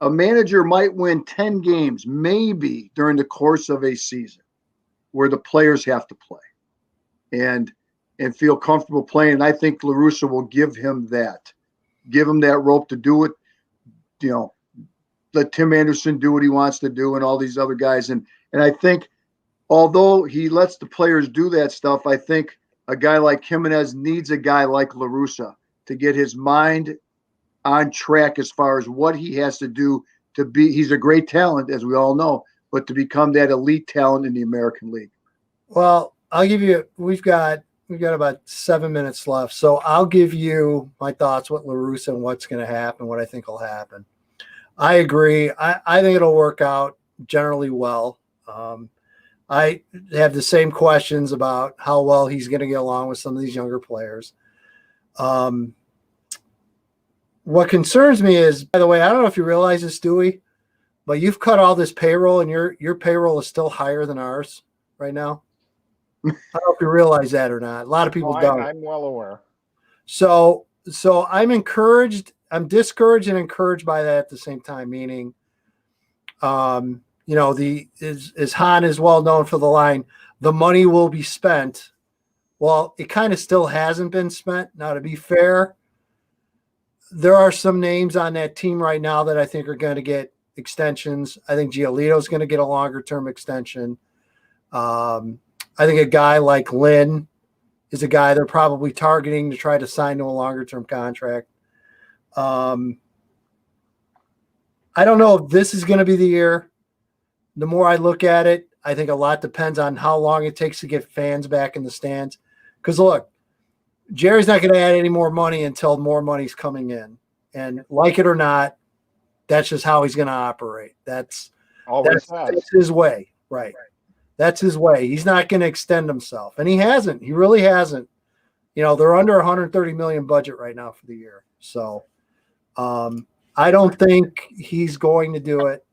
A manager might win 10 games, maybe during the course of a season, where the players have to play and feel comfortable playing. And I think La Russa will give him that rope to do it. Let Tim Anderson do what he wants to do and all these other guys. And I think although he lets the players do that stuff, I think a guy like Jimenez needs a guy like La Russa to get his mind on track as far as what he has to do to be. He's a great talent, as we all know, but to become that elite talent in the American League. Well, I'll give you, we've got about 7 minutes left. So I'll give you my thoughts with La Russa and what's going to happen, what I think will happen. I agree. I think it'll work out generally well. I have the same questions about how well he's going to get along with some of these younger players. What concerns me is, by the way, I don't know if you realize this, Dewey, but you've cut all this payroll, and your payroll is still higher than ours right now. I don't know if you realize that or not. A lot of people don't. I'm well aware. So I'm encouraged. I'm discouraged and encouraged by that at the same time. Meaning, as Han is well known for the line, the money will be spent. Well, it kind of still hasn't been spent. Now, to be fair, there are some names on that team right now that I think are going to get extensions. I think Giolito is going to get a longer term extension. I think a guy like Lynn is a guy they're probably targeting to try to sign to a longer term contract. I don't know if this is going to be the year. The more I look at it, I think a lot depends on how long it takes to get fans back in the stands. Because look, Jerry's not going to add any more money until more money's coming in. And like it or not, that's just how he's going to operate. That's his way. Right. That's his way. He's not going to extend himself. And he hasn't. He really hasn't. They're under 130 million budget right now for the year. So I don't think he's going to do it.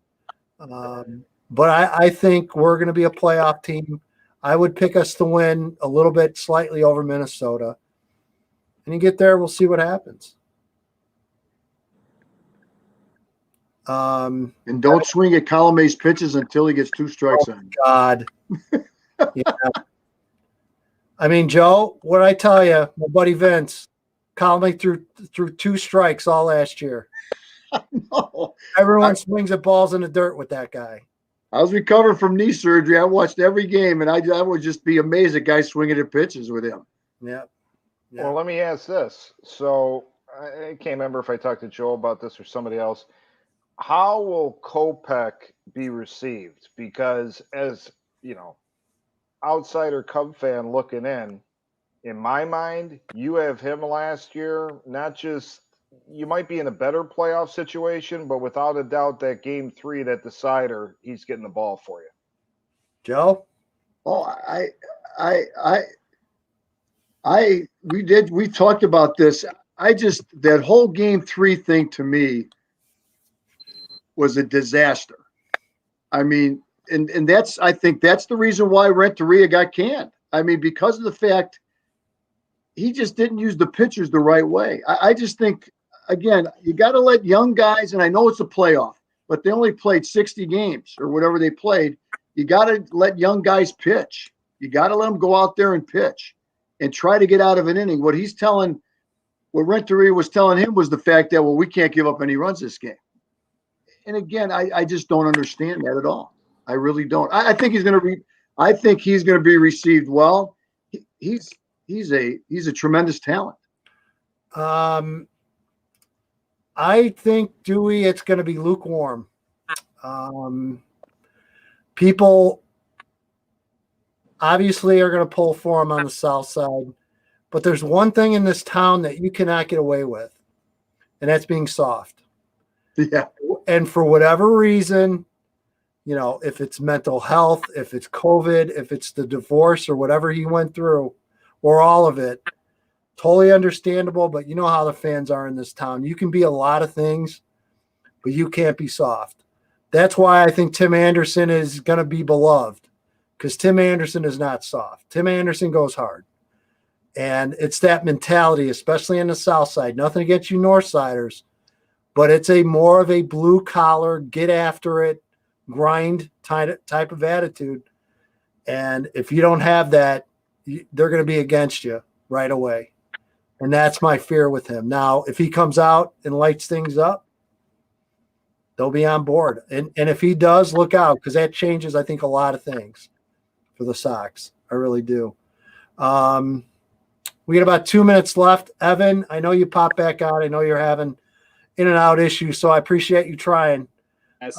But I think we're going to be a playoff team. I would pick us to win a little bit slightly over Minnesota. And you get there, we'll see what happens. And don't swing at Colome's pitches until he gets 2 strikes on him. God. Yeah. I mean, Joe, what I tell you, my buddy Vince, Colome threw 2 strikes all last year. No. Everyone swings at balls in the dirt with that guy. I was recovering from knee surgery. I watched every game, and I would just be amazed at guys swinging at pitches with him. Yeah. Well, let me ask this. So I can't remember if I talked to Joe about this or somebody else. How will Kopech be received? Because as, outsider Cub fan looking in my mind, you have him last year, not just you might be in a better playoff situation, but without a doubt that game 3, that decider, he's getting the ball for you. Joe? Oh, we talked about this. That whole game 3 thing to me was a disaster. I mean, and I think that's the reason why Renteria got canned. I mean, because of the fact he just didn't use the pitchers the right way. I just think, again, you got to let young guys, and I know it's a playoff, but they only played 60 games or whatever they played. You got to let young guys pitch. You got to let them go out there and pitch and try to get out of an inning. What Renteria was telling him was the fact that, well, we can't give up any runs this game. And again, I just don't understand that at all. I really don't. I think he's going to be received well. He's a tremendous talent. I think Dewey, it's going to be lukewarm. People obviously are going to pull for him on the south side, but there's one thing in this town that you cannot get away with, and that's being soft. Yeah. And for whatever reason, if it's mental health, if it's COVID, if it's the divorce or whatever he went through, or all of it, totally understandable. But you know how the fans are in this town. You can be a lot of things, but you can't be soft. That's why I think Tim Anderson is going to be beloved, because Tim Anderson is not soft. Tim Anderson goes hard. And it's that mentality, especially in the south side. Nothing against you north siders, but it's more of a blue collar, get after it, grind type of attitude. And if you don't have that, they're going to be against you right away. And that's my fear with him. Now, if he comes out and lights things up, they'll be on board. And if he does, look out, because that changes, I think, a lot of things for the Sox. I really do. We got about 2 minutes left. Evan, I know you popped back out. I know you're having in and out issues, so I appreciate you trying. Yes.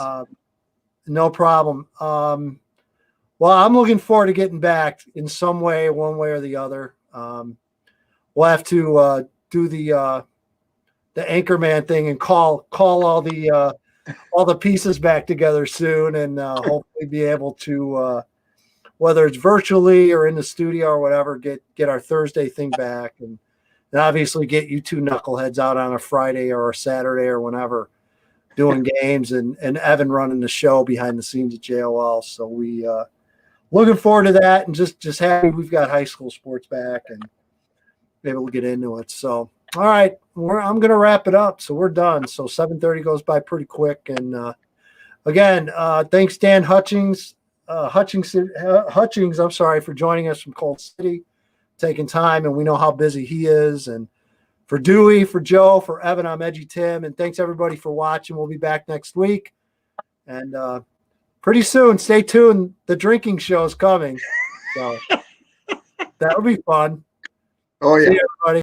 No problem. Well, I'm looking forward to getting back in some way, one way or the other. We'll have to do the Anchorman thing and call all the pieces back together soon, and hopefully be able to, whether it's virtually or in the studio or whatever, get our Thursday thing back, and obviously get you two knuckleheads out on a Friday or a Saturday or whenever doing games, and Evan running the show behind the scenes at JOL. So we looking forward to that, and just happy we've got high school sports back and be able to get into it. So, all right, I'm going to wrap it up. So we're done. So 7:30 goes by pretty quick. And again, thanks Dan Hutchings, I'm sorry, for joining us from Cold City, taking time, and we know how busy he is. And for Dewey, for Joe, for Evan, I'm Edgy Tim, and thanks everybody for watching. We'll be back next week, and pretty soon, stay tuned. The drinking show is coming, so that'll be fun. Oh yeah. See you, everybody.